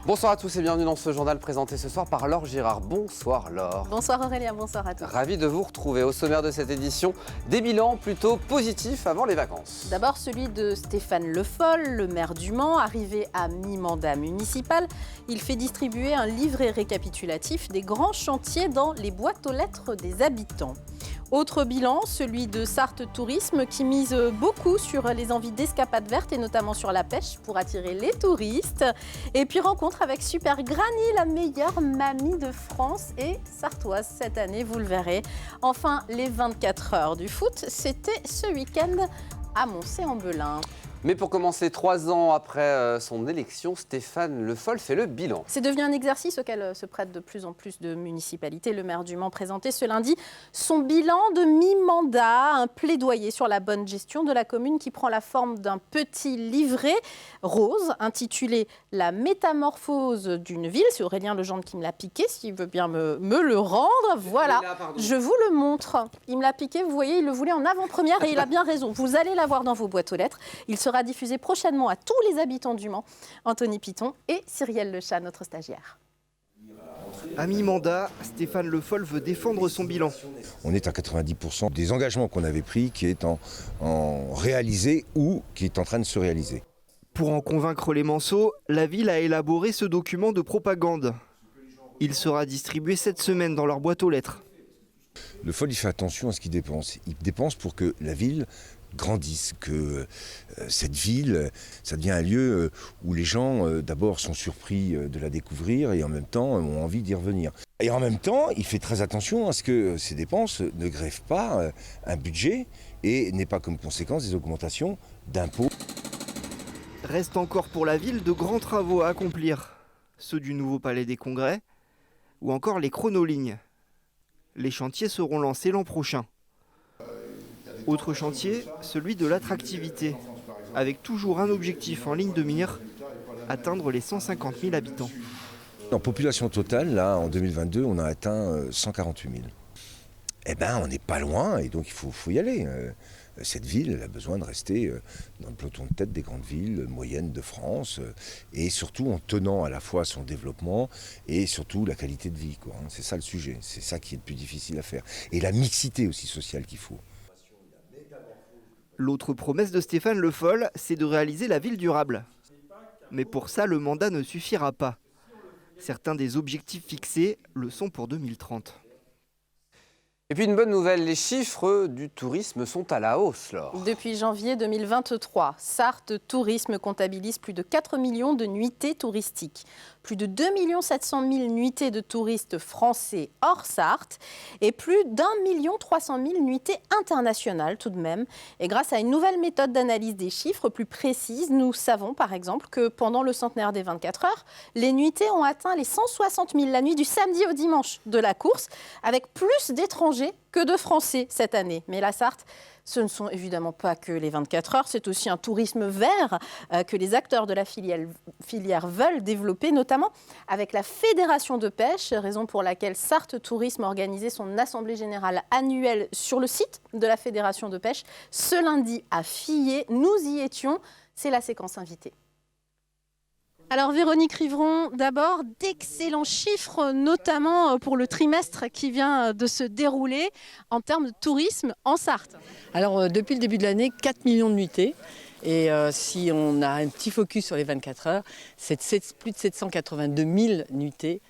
Bonsoir à tous et bienvenue dans ce journal présenté ce soir par Laure Girard. Bonsoir Laure. Bonsoir Aurélien, bonsoir à tous. Ravi de vous retrouver au sommaire de cette édition. Des bilans plutôt positifs avant les vacances. D'abord celui de Stéphane Le Foll, le maire du Mans, arrivé à mi-mandat municipal. Il fait distribuer un livret récapitulatif des grands chantiers dans les boîtes aux lettres des habitants. Autre bilan, celui de Sarthe Tourisme qui mise beaucoup sur les envies d'escapades vertes et notamment sur la pêche pour attirer les touristes. Et puis rencontre avec Super Granny, la meilleure mamie de France et sartoise cette année, vous le verrez. Enfin, les 24 heures du foot, c'était ce week-end à Moncé-en-Belin. Mais pour commencer, 3 ans après son élection, Stéphane Le Foll fait le bilan. C'est devenu un exercice auquel se prêtent de plus en plus de municipalités. Le maire du Mans présentait ce lundi son bilan de mi-mandat, un plaidoyer sur la bonne gestion de la commune qui prend la forme d'un petit livret rose intitulé « La métamorphose d'une ville ». C'est Aurélien Legendre qui me l'a piqué, s'il veut bien me le rendre. Voilà, je vous le montre. Il me l'a piqué, vous voyez, il le voulait en avant-première et il a bien raison. Vous allez l'avoir dans vos boîtes aux lettres. Il sera diffusé prochainement à tous les habitants du Mans. Anthony Piton et Cyrielle Lechat, notre stagiaire. À mi-mandat, Stéphane Le Foll veut défendre son bilan. On est à 90% des engagements qu'on avait pris qui est en réalisé ou qui est en train de se réaliser. Pour en convaincre les Manceaux, la ville a élaboré ce document de propagande. Il sera distribué cette semaine dans leur boîte aux lettres. Le Foll, il fait attention à ce qu'il dépense. Il dépense pour que la ville grandisse, que cette ville, ça devient un lieu où les gens d'abord sont surpris de la découvrir et en même temps ont envie d'y revenir. Et en même temps, il fait très attention à ce que ces dépenses ne grèvent pas un budget et n'aient pas comme conséquence des augmentations d'impôts. Reste encore pour la ville de grands travaux à accomplir. Ceux du nouveau palais des congrès ou encore les chronolignes. Les chantiers seront lancés l'an prochain. Autre chantier, celui de l'attractivité, avec toujours un objectif en ligne de mire, atteindre les 150 000 habitants. En population totale, là, en 2022, on a atteint 148 000. Eh bien, on n'est pas loin et donc il faut y aller. Cette ville, elle a besoin de rester dans le peloton de tête des grandes villes moyennes de France et surtout en tenant à la fois son développement et surtout la qualité de vie, quoi. C'est ça le sujet, c'est ça qui est le plus difficile à faire. Et la mixité aussi sociale qu'il faut. L'autre promesse de Stéphane Le Foll, c'est de réaliser la ville durable. Mais pour ça, le mandat ne suffira pas. Certains des objectifs fixés le sont pour 2030. Et puis une bonne nouvelle, les chiffres du tourisme sont à la hausse, Laure. Depuis janvier 2023, Sarthe Tourisme comptabilise plus de 4 millions de nuitées touristiques. Plus de 2 700 000 nuitées de touristes français hors Sarthe et plus d'1 300 000 nuitées internationales tout de même. Et grâce à une nouvelle méthode d'analyse des chiffres plus précise, nous savons par exemple que pendant le centenaire des 24 heures, les nuitées ont atteint les 160 000 la nuit du samedi au dimanche de la course, avec plus d'étrangers que de Français cette année. Mais la Sarthe, ce ne sont évidemment pas que les 24 heures, c'est aussi un tourisme vert que les acteurs de la filière veulent développer, notamment avec la Fédération de pêche, raison pour laquelle Sarthe Tourisme a organisé son assemblée générale annuelle sur le site de la Fédération de pêche. Ce lundi à Fillet, nous y étions, c'est la séquence invitée. Alors Véronique Rivron, d'abord d'excellents chiffres, notamment pour le trimestre qui vient de se dérouler en termes de tourisme en Sarthe. Alors depuis le début de l'année, 4 millions de nuitées. Et si on a un petit focus sur les 24 heures, c'est plus de 782 000 nuitées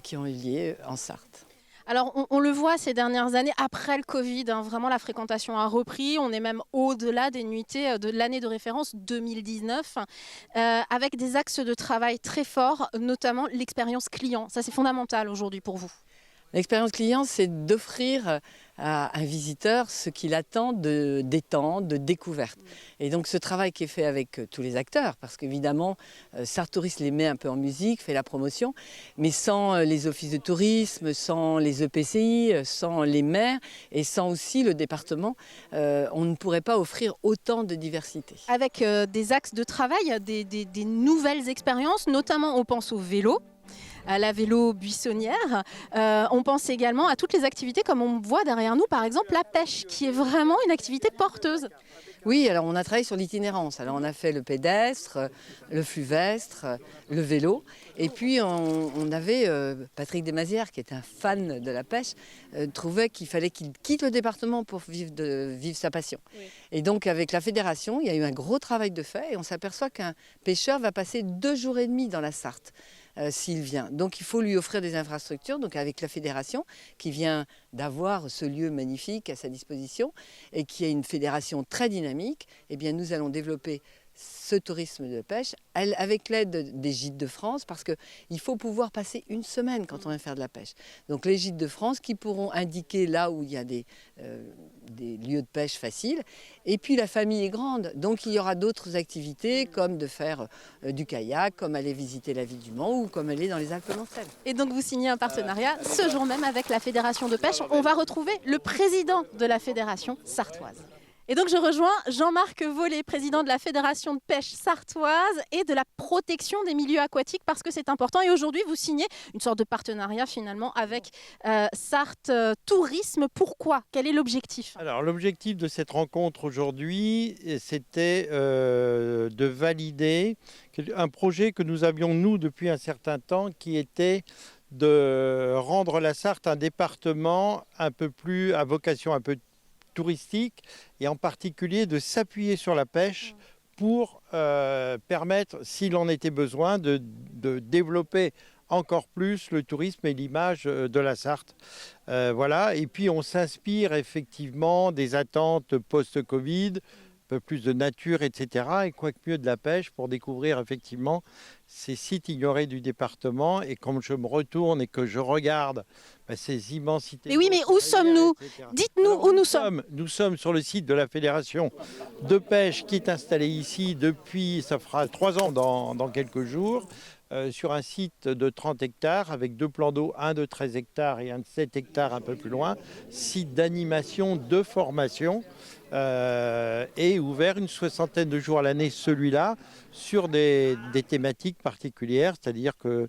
qui ont eu lieu en Sarthe. Alors, on le voit ces dernières années, après le Covid, vraiment la fréquentation a repris. On est même au-delà des nuitées de l'année de référence 2019, avec des axes de travail très forts, notamment l'expérience client. Ça, c'est fondamental aujourd'hui pour vous. L'expérience client, c'est d'offrir à un visiteur ce qu'il attend de détente, de découverte. Et donc ce travail qui est fait avec tous les acteurs, parce qu'évidemment, Sarthe Tourisme les met un peu en musique, fait la promotion, mais sans les offices de tourisme, sans les EPCI, sans les maires et sans aussi le département, on ne pourrait pas offrir autant de diversité. Avec des axes de travail, des nouvelles expériences, notamment on pense au vélo, à la vélo buissonnière. On pense également à toutes les activités comme on voit derrière nous, par exemple la pêche, qui est vraiment une activité porteuse. Oui, alors on a travaillé sur l'itinérance. Alors on a fait le pédestre, le fluvestre, le vélo. Et puis on avait Patrick Desmazières, qui est un fan de la pêche, trouvait qu'il fallait qu'il quitte le département pour vivre sa passion. Oui. Et donc avec la fédération, il y a eu un gros travail de fait et on s'aperçoit qu'un pêcheur va passer 2 jours et demi dans la Sarthe. S'il vient. Donc il faut lui offrir des infrastructures, donc avec la fédération qui vient d'avoir ce lieu magnifique à sa disposition et qui est une fédération très dynamique, eh bien nous allons développer ce tourisme de pêche avec l'aide des Gîtes de France parce qu'il faut pouvoir passer une semaine quand on vient faire de la pêche. Donc les Gîtes de France qui pourront indiquer là où il y a des lieux de pêche faciles. Et puis la famille est grande, donc il y aura d'autres activités comme de faire du kayak, comme aller visiter la ville du Mans ou comme aller dans les Alpes-Lancelles. Et donc vous signez un partenariat ce jour même avec la Fédération de pêche. On va retrouver le président de la Fédération sartoise. Et donc je rejoins Jean-Marc Vollet, président de la Fédération de pêche sartoise et de la protection des milieux aquatiques parce que c'est important. Et aujourd'hui, vous signez une sorte de partenariat finalement avec Sarthe Tourisme. Pourquoi? Quel est l'objectif? Alors l'objectif de cette rencontre aujourd'hui, c'était de valider un projet que nous avions nous depuis un certain temps qui était de rendre la Sarthe un département un peu plus à vocation un peu touristique et en particulier de s'appuyer sur la pêche pour permettre, s'il en était besoin, de développer encore plus le tourisme et l'image de la Sarthe. Voilà. Et puis on s'inspire effectivement des attentes post-Covid, un peu plus de nature, etc. Et quoi que mieux de la pêche pour découvrir effectivement ces sites ignorés du département. Et quand je me retourne et que je regarde ces immensités... Mais oui, mais où sommes-nous? Dites-nous où nous sommes. Nous sommes sur le site de la Fédération de pêche qui est installée ici depuis, ça fera 3 ans dans quelques jours, sur un site de 30 hectares avec 2 plans d'eau, un de 13 hectares et un de 7 hectares un peu plus loin, site d'animation, de formation, et ouvert une 60aine de jours à l'année, celui-là, sur des thématiques particulières, c'est-à-dire que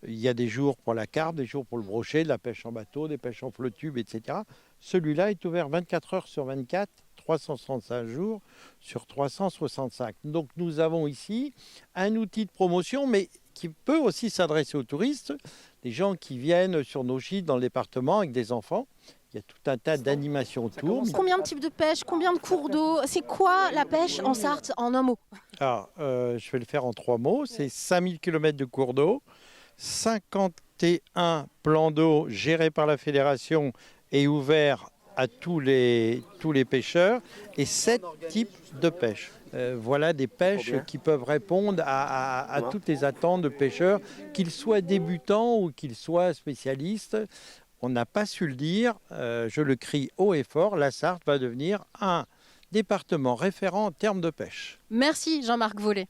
il y a des jours pour la carpe, des jours pour le brochet, de la pêche en bateau, des pêches en flotte-tube, etc. Celui-là est ouvert 24 heures sur 24, 365 jours sur 365. Donc nous avons ici un outil de promotion, mais qui peut aussi s'adresser aux touristes, des gens qui viennent sur nos gîtes dans le département avec des enfants. Il y a tout un tas d'animations autour. Combien de types de pêche? Combien de cours d'eau? C'est quoi la pêche en Sarthe en un mot? Alors, je vais le faire en 3 mots. C'est 5000 km de cours d'eau, 51 plans d'eau gérés par la fédération et ouverts à tous les pêcheurs et 7 types de pêche. Voilà des pêches qui peuvent répondre à toutes les attentes de pêcheurs, qu'ils soient débutants ou qu'ils soient spécialistes. On n'a pas su le dire, je le crie haut et fort, la Sarthe va devenir un département référent en termes de pêche. Merci Jean-Marc Vollet.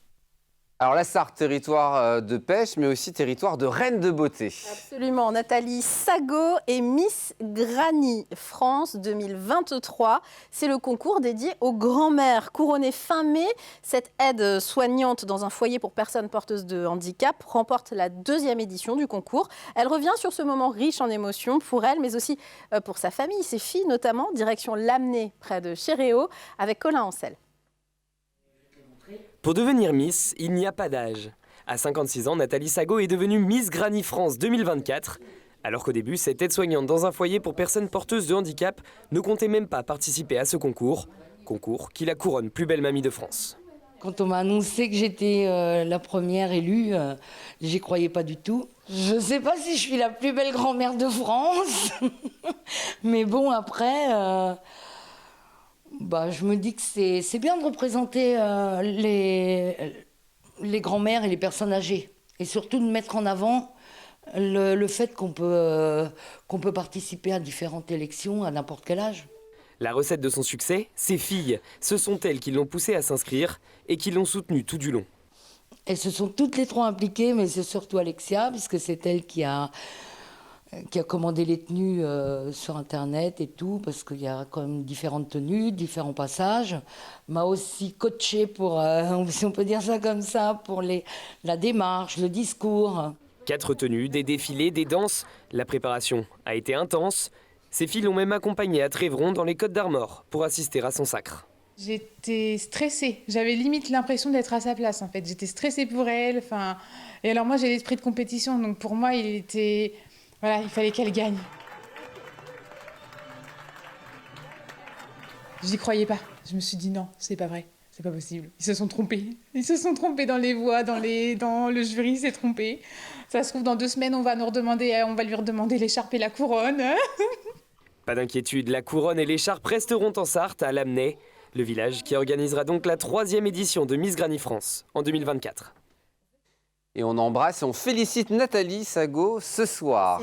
Alors la Sarthe, territoire de pêche, mais aussi territoire de reine de beauté. Absolument. Nathalie Sagot et Miss Granny France 2023. C'est le concours dédié aux grands-mères. Couronnée fin mai, cette aide soignante dans un foyer pour personnes porteuses de handicap remporte la 2e édition du concours. Elle revient sur ce moment riche en émotions pour elle, mais aussi pour sa famille, ses filles notamment. Direction Lamennais, près de Chéréo, avec Colin Ancel. Pour devenir Miss, il n'y a pas d'âge. À 56 ans, Nathalie Sagot est devenue Miss Granny France 2024. Alors qu'au début, cette aide-soignante dans un foyer pour personnes porteuses de handicap ne comptait même pas participer à ce concours. Concours qui la couronne plus belle mamie de France. Quand on m'a annoncé que j'étais la première élue, j'y croyais pas du tout. Je ne sais pas si je suis la plus belle grand-mère de France, mais bon, après... je me dis que c'est bien de représenter les grands-mères et les personnes âgées. Et surtout de mettre en avant le fait qu'on peut participer à différentes élections à n'importe quel âge. La recette de son succès, ses filles. Ce sont elles qui l'ont poussée à s'inscrire et qui l'ont soutenue tout du long. Elles se sont toutes les 3 impliquées, mais c'est surtout Alexia, puisque c'est elle qui a commandé les tenues sur Internet et tout, parce qu'il y a quand même différentes tenues, différents passages. M'a aussi coaché pour, si on peut dire ça comme ça, pour la démarche, le discours. 4 tenues, des défilés, des danses. La préparation a été intense. Ses filles l'ont même accompagnée à Trévron dans les Côtes d'Armor pour assister à son sacre. J'étais stressée. J'avais limite l'impression d'être à sa place, en fait. J'étais stressée pour elle. Et alors moi, j'ai l'esprit de compétition. Donc pour moi, il fallait qu'elle gagne. J'y croyais pas. Je me suis dit non, c'est pas vrai. C'est pas possible. Ils se sont trompés. Ils se sont trompés dans les voix, dans le jury s'est trompé. Ça se trouve, dans 2 semaines, on va lui redemander l'écharpe et la couronne. Pas d'inquiétude, la couronne et l'écharpe resteront en Sarthe, à Lamennais, le village qui organisera donc la 3e édition de Miss Granny France en 2024. Et on embrasse et on félicite Nathalie Sago ce soir.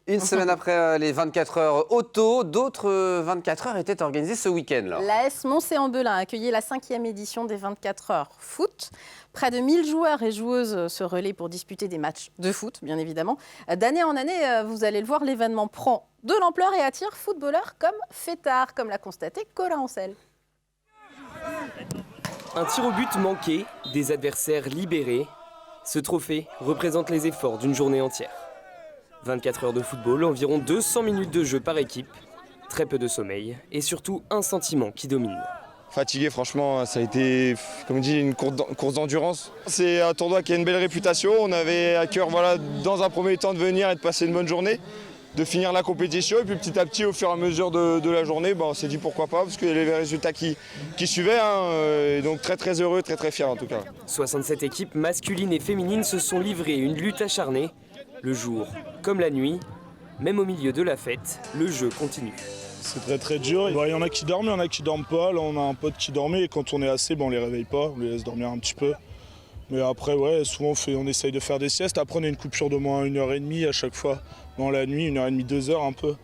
Une semaine après les 24 heures auto, d'autres 24 heures étaient organisées ce week-end. L'AS Montséan-Belin a accueilli la 5e édition des 24 heures foot. Près de 1000 joueurs et joueuses se relaient pour disputer des matchs de foot, bien évidemment. D'année en année, vous allez le voir, l'événement prend de l'ampleur et attire footballeurs comme fêtards, comme l'a constaté Colin Ancel. Un tir au but manqué, des adversaires libérés. Ce trophée représente les efforts d'une journée entière. 24 heures de football, environ 200 minutes de jeu par équipe, très peu de sommeil et surtout un sentiment qui domine. Fatigué, franchement, ça a été, comme on dit, une course d'endurance. C'est un tournoi qui a une belle réputation. On avait à cœur, dans un premier temps, de venir et de passer une bonne journée, de finir la compétition. Et puis petit à petit, au fur et à mesure de la journée, on s'est dit pourquoi pas, parce qu'il y avait les résultats qui suivaient. Et donc très très heureux, très très fiers en tout cas. 67 équipes masculines et féminines se sont livrées une lutte acharnée. Le jour comme la nuit, même au milieu de la fête, le jeu continue. C'est très très dur. Il y en a qui dorment, il y en a qui dorment pas. Là on a un pote qui dormait et quand on est assez, on les réveille pas, on les laisse dormir un petit peu. Mais après souvent on essaye de faire des siestes. Après on a une coupure d'au moins 1h30 à chaque fois. Dans la nuit, 1h30, 2h un peu.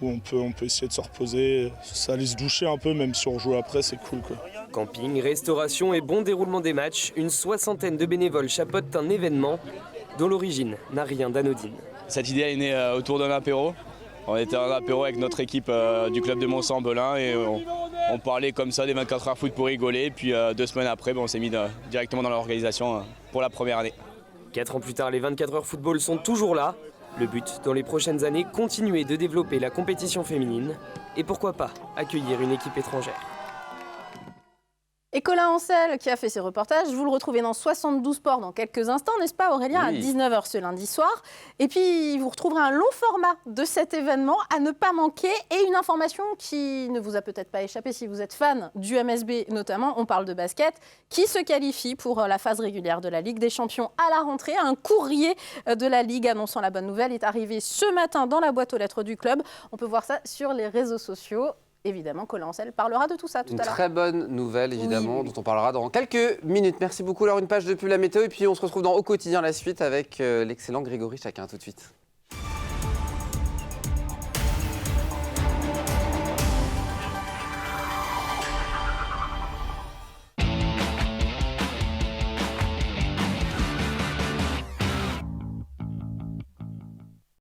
Où on peut essayer de se reposer. Ça allait se doucher un peu, même si on joue après, c'est cool quoi. Camping, restauration et bon déroulement des matchs, une 60aine de bénévoles chapeautent un événement dont l'origine n'a rien d'anodine. Cette idée est née autour d'un apéro. On était en apéro avec notre équipe du club de Montséan-Belin et on parlait comme ça des 24 heures foot pour rigoler. Puis 2 semaines après, on s'est mis directement dans l'organisation pour la première année. 4 ans plus tard, les 24 heures football sont toujours là. Le but, dans les prochaines années, continuer de développer la compétition féminine et pourquoi pas accueillir une équipe étrangère. Et Colin Ancel qui a fait ses reportages, vous le retrouvez dans 72 Sports dans quelques instants, n'est-ce pas Aurélien, oui. À 19h ce lundi soir. Et puis vous retrouverez un long format de cet événement à ne pas manquer et une information qui ne vous a peut-être pas échappé si vous êtes fan du MSB notamment, on parle de basket, qui se qualifie pour la phase régulière de la Ligue des Champions à la rentrée. Un courrier de la Ligue annonçant la bonne nouvelle est arrivé ce matin dans la boîte aux lettres du club. On peut voir ça sur les réseaux sociaux. Évidemment, Colin Ancel parlera de tout ça tout à l'heure. Une très bonne nouvelle, évidemment, Oui. dont on parlera dans quelques minutes. Merci beaucoup, Laure. Une page de pub, la météo. Et puis, on se retrouve dans Au quotidien, la suite, avec l'excellent Grégory Chacun. À tout de suite.